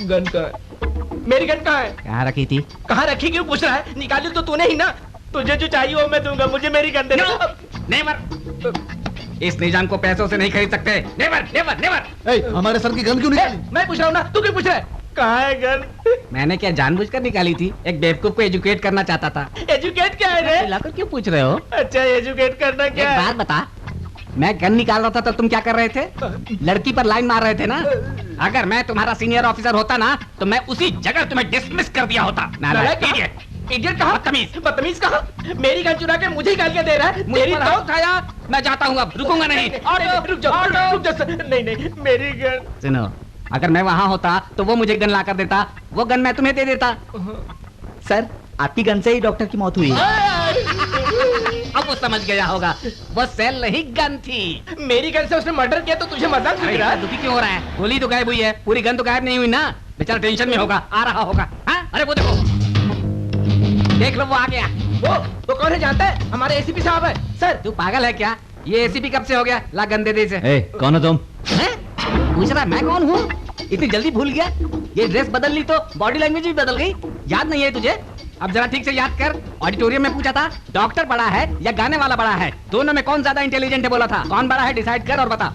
Gun कहाँ है? मेरी गन कहाँ है? कहाँ रखी थी? कहाँ रखी क्यों पूछ रहा है? निकाली तो तूने ही ना। तुझे जो चाहिए वो मैं दूंगा, मुझे मेरी गन दे। नेवर। इस निजाम को पैसों से नहीं खरीद सकते। Never never never. हमारे सर की गन क्यों निकाली? मैं पूछ रहा हूँ ना, तू क्यों पूछ रहा है? कहाँ है गन? मैंने क्या जानबूझकर निकाली थी? एक बेवकूफ को एजुकेट करना चाहता था। एजुकेट क्या है रे? लाकर क्यों पूछ रहे हो? अच्छा, एजुकेट करना क्या है? एक बात बता, मैं गन निकाल रहा था तो तुम क्या कर रहे थे? लड़की पर लाइन मार रहे थे ना? अगर मैं तुम्हारा सीनियर ऑफिसर होता ना तो मैं उसी जगह तुम्हें डिसमिस कर दिया होता। इडियट कहाँ? बदतमीज कहाँ? मेरी गन चुरा के मुझे गालियाँ दे रहा है। मेरी तो खाया, मैं जाता हूँ अब, रुकूंगा नहीं। रुक जाओ। नहीं, मेरी गन। सुनो, अगर मैं वहाँ होता तो वो मुझे गन ला कर देता, वो गन मैं तुम्हें दे देता। सर, आपकी गन से ही डॉक्टर की मौत हुई है। अब वो समझ गया होगा, वो सेल नहीं गन थी। मेरी गन से उसने मर्डर किया तो तुझे मजाक लग रहा है? दुखी क्यों हो रहा है? गोली तो गायब हुई है, पूरी गन तो गायब नहीं हुई ना। बेचारा टेंशन में होगा, आ रहा होगा। हाँ? अरे वो देखो, देख लो वो आ गया। वो कौन है जानता है? हमारे एसीपी साहब है। सर, तू पागल है क्या? ये एसीपी कब से हो गया? ला गन दे दे इसे। कौन हो तुम? पूछ रहा है मैं कौन हूँ? इतनी जल्दी भूल गया? ये ड्रेस बदल ली तो बॉडी लैंग्वेज भी बदल गई। याद नहीं है तुझे? अब जरा ठीक से याद कर। ऑडिटोरियम में पूछा था डॉक्टर बड़ा है या गाने वाला बड़ा है, दोनों में कौन ज्यादा इंटेलिजेंट है बोला था। कौन बड़ा है डिसाइड कर और बता।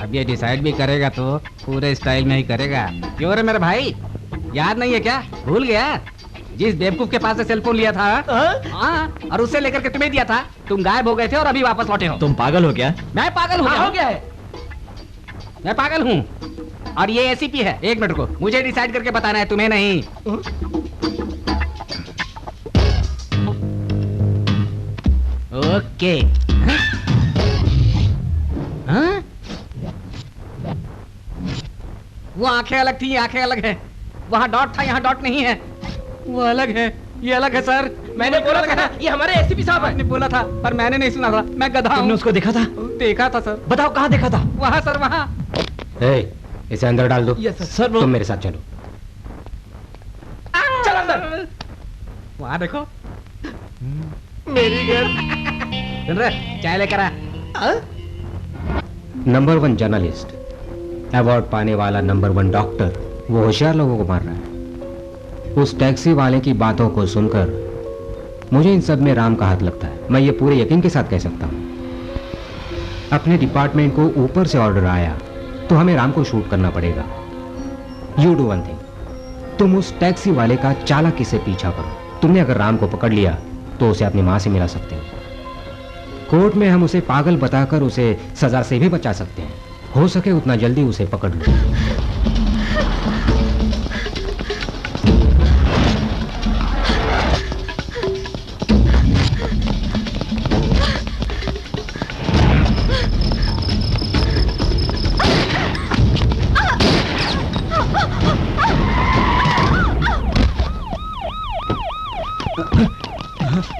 अब ये डिसाइड भी करेगा तो पूरे स्टाइल में ही करेगा। क्यों रे मेरे भाई, याद नहीं है क्या? भूल गया? जिस बेवकूफ के पास से सेलफोन लिया था, हाँ, और उससे लेकर के तुम्हें दिया था, तुम गायब हो गए थे और अभी वापस लौटे हो। तुम पागल हो क्या? मैं पागल हो गया है। मैं पागल हूँ और ये एसीपी है। एक मिनट को, मुझे डिसाइड करके बताना है, तुम्हें नहीं। ओके। हाँ? वो आंखें अलग थी, आंखें अलग है। वहाँ डॉट था, यहाँ डॉट नहीं है। वो अलग है, ये अलग है सर। मैंने बोला था ना, ये हमारे एसीपी साहब है। बोला था पर मैंने नहीं सुना था, मैं गधा हूँ। तुमने उसको देखा था? देखा था सर। बताओ कहाँ देखा था? वहाँ सर, वहाँ। इसे अंदर डाल दो। Yes sir. तुम मेरे साथ चलो। चल अंदर। वहाँ देखो, मेरी गन। सुन रहे? चाय लेकर आ। नंबर 1 जर्नलिस्ट, अवार्ड पाने वाला नंबर 1 डॉक्टर, वो होशियार लोगों को मार रहा है। उस टैक्सी वाले की बातों को सुनकर मुझे इन सब में राम का हाथ लगता है। मैं ये पूरे यकीन के साथ कह सकता हूँ। अपने डिपार्टमेंट को ऊपर से ऑर्डर आया तो हमें राम को शूट करना पड़ेगा। यू डू वन थिंग, तुम उस टैक्सी वाले का चालाकी से पीछा करो। तुमने अगर राम को पकड़ लिया तो उसे अपनी मां से मिला सकते हो। कोर्ट में हम उसे पागल बताकर उसे सजा से भी बचा सकते हैं। हो सके उतना जल्दी उसे पकड़ लो।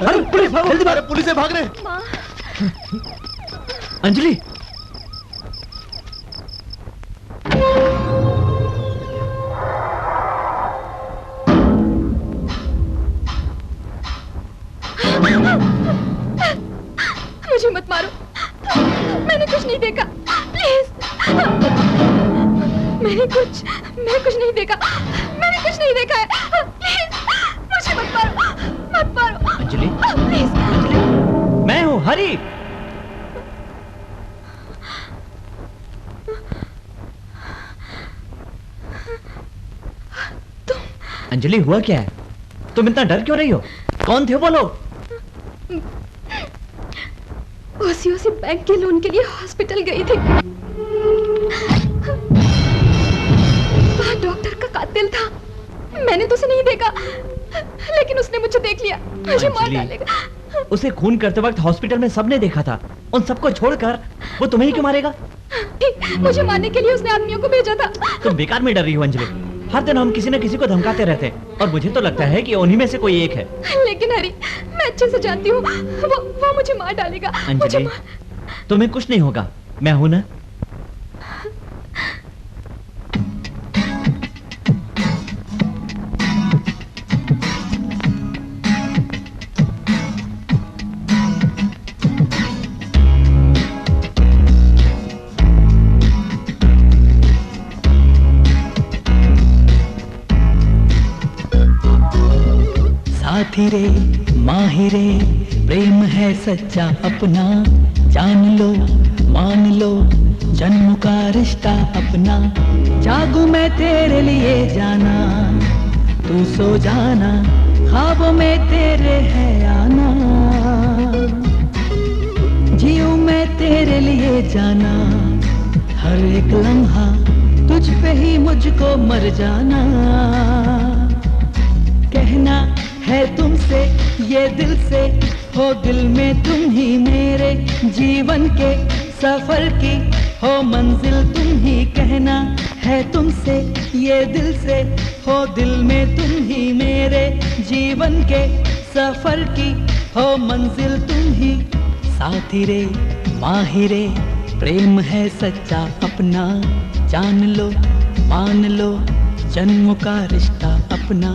अरे पुलिस भागो, जल्दी भागो, पुलिस से भाग रहे। अंजलि, मुझे मत मारो, मैंने कुछ नहीं देखा, प्लीज। मैं कुछ नहीं देखा, मैंने कुछ नहीं देखा है, प्लीज मुझे मत मारो, मत मारो। अंजलि, प्लीज। अंजलि, मैं हूँ हरी। अंजलि, हुआ क्या है? तुम इतना डर क्यों रही हो? कौन थे वो लोग? ओसी बैंक के लोन के लिए हॉस्पिटल गई थी। वहाँ डॉक्टर का कातिल था। मैंने तो उसे नहीं देखा, लेकिन उसने मुझे देख लिया, मुझे मार डालेगा। उसे खून करते वक्त हॉस्पिटल में सबने देखा था। उन सबको छोड़कर वो तुम्हें ही क्यों मारेगा? ठीक, मुझे मारने के लिए उसने आदमियों को भेजा था। तुम बेकार में डर रही हो अंजलि। हर दिन हम किसी न किसी को धमकाते रहते हैं और मुझे तो लगता है कि उन्हीं में से कोई एक है। लेकिन हरी, मैं अच्छे से जानती हूँ वो मुझे मार डालेगा। अंजलि, तुम्हें कुछ नहीं होगा, मैं हूं ना। साथी रे माहिरे प्रेम है सच्चा अपना, जान लो मान लो जन्म का रिश्ता अपना। जागू मैं तेरे लिए जाना, तू सो जाना, ख्वाबों में तेरे है आना। जियूं मैं तेरे लिए जाना, हर एक लम्हा तुझ पे ही मुझको मर जाना। कहना है तुमसे ये दिल से, हो दिल में तुम ही मेरे जीवन के सफर की हो मंजिल तुम ही। कहना है तुमसे ये दिल से, हो दिल में तुम ही मेरे जीवन के सफर की हो मंजिल तुम ही। साथी रे माहिरे प्रेम है सच्चा अपना, जान लो मान लो जन्म का रिश्ता अपना।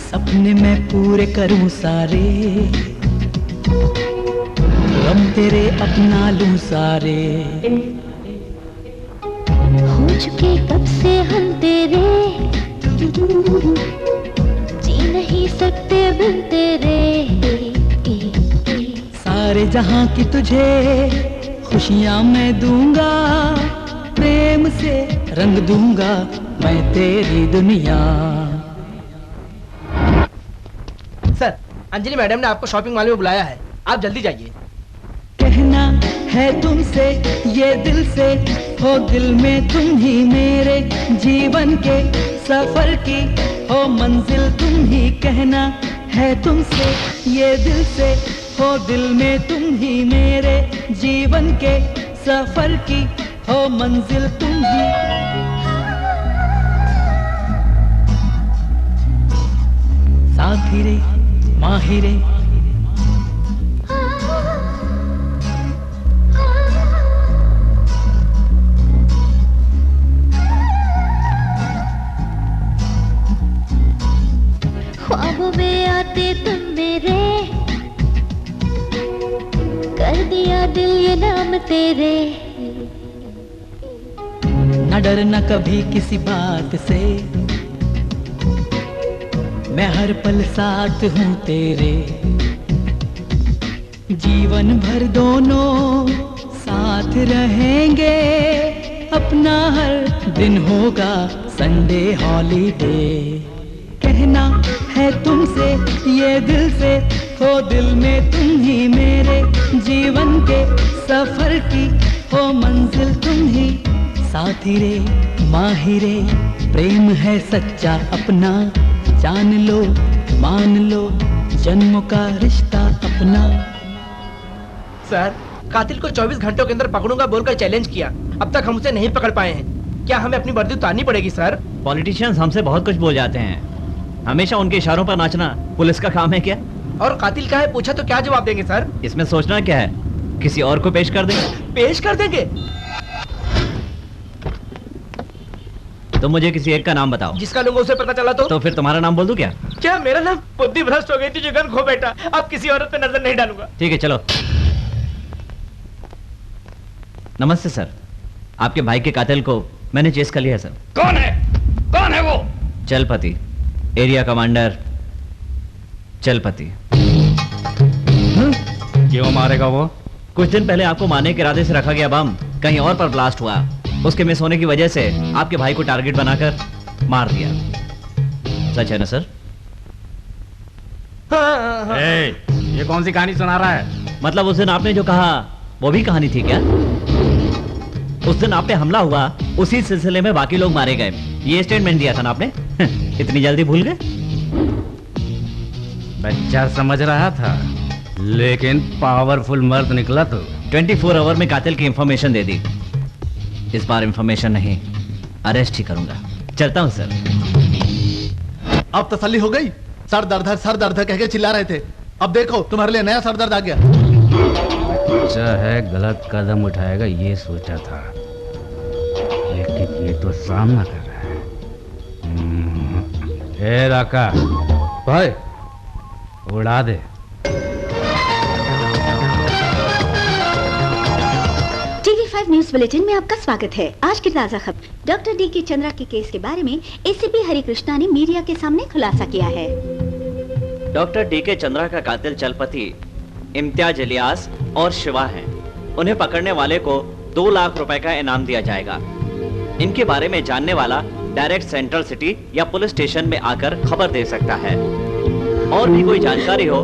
सपने मैं पूरे करूं सारे, गम तेरे अपना लूं सारे। हो चुके कब से हम तेरे, जी नहीं सकते बिन तेरे। सारे जहां की तुझे खुशियां मैं दूंगा, प्रेम से रंग दूंगा मैं तेरी दुनिया। सर, अंजलि मैडम ने आपको शॉपिंग मॉल में बुलाया है, आप जल्दी जाइए। कहना है तुमसे ये दिल से, हो दिल में तुम ही मेरे जीवन के सफर की हो मंजिल तुम ही। कहना है तुमसे ये दिल से, हो दिल में तुम ही मेरे जीवन के सफर की हो मंजिल तुम ही। साथी रे माहिरे ख्वाबों में आते तुम मेरे, कर दिया दिल ये नाम तेरे। न डरना कभी किसी बात से, मैं हर पल साथ हूँ तेरे। जीवन भर दोनों साथ रहेंगे, अपना हर दिन होगा संडे हॉलीडे। कहना है तुमसे ये दिल से, हो दिल में तुम ही मेरे जीवन के सफर की हो मंजिल तुम ही। साथी रे माहिरे प्रेम है सच्चा अपना, जान लो मान लो जन्म का रिश्ता अपना। सर, कातिल को 24 घंटों के अंदर पकड़ूंगा बोलकर चैलेंज किया, अब तक हम उसे नहीं पकड़ पाए हैं। क्या हमें अपनी वर्दी उतारनी पड़ेगी सर? पॉलिटिशियंस हमसे बहुत कुछ बोल जाते हैं, हमेशा उनके इशारों पर नाचना पुलिस का काम है क्या? और कातिल का है पूछा तो क्या जवाब देंगे सर? इसमें सोचना क्या है, किसी और को पेश कर देंगे। पेश कर देंगे? तो मुझे किसी एक का नाम बताओ जिसका लोगों से पता चला तो फिर तुम्हारा नाम बोल दूं क्या? क्या मेरा नाम? बुद्धि भ्रष्ट हो गई थी जुगन खो बेटा, अब किसी औरत पे नजर नहीं डालूंगा। ठीक है चलो। नमस्ते सर, आपके भाई के कातिल को मैंने चेस कर लिया सर। कौन है? कौन है वो? Chalapati, area commander Chalapati. क्यों मारेगा वो? कुछ दिन पहले आपको मारने के इरादे से रखा गया बम कहीं और पर ब्लास्ट हुआ, उसके मिस होने की वजह से आपके भाई को टारगेट बनाकर मार दिया। सच है ना सर? ये कौन सी कहानी सुना रहा है? मतलब उस दिन आपने जो कहा वो भी कहानी थी क्या? उस दिन आप पे हमला हुआ, उसी सिलसिले में बाकी लोग मारे गए, ये स्टेटमेंट दिया था ना आपने। इतनी जल्दी भूल गए? बच्चा समझ रहा था, लेकिन पावरफुल मर्द निकला तो 24 आवर में कातिल की इंफॉर्मेशन दे दी। इस बार इंफॉर्मेशन नहीं, अरेस्ट ही करूंगा। चलता हूं सर। अब तसल्ली हो गई? सर दर्द कह के चिल्ला रहे थे, अब देखो तुम्हारे लिए नया सर दर्द आ गया। चाहे गलत कदम उठाएगा ये सोचा था, लेकिन ये तो सामना कर रहा है। ए राका भाई उड़ा दे। टीवी5 न्यूज बुलेटिन में आपका स्वागत है। आज की ताजा खबर, डॉक्टर डी के चंद्रा के केस के बारे में एसीपी हरिकृष्णा ने मीडिया के सामने खुलासा किया है। डॉक्टर डी के चंद्रा का कातिल चलपति इम्तियाज इलियास और शिवा हैं। उन्हें पकड़ने वाले को 2 लाख रुपए का इनाम दिया जाएगा। इनके बारे में जानने वाला डायरेक्ट सेंट्रल सिटी या पुलिस स्टेशन में आकर खबर दे सकता है। और भी कोई जानकारी हो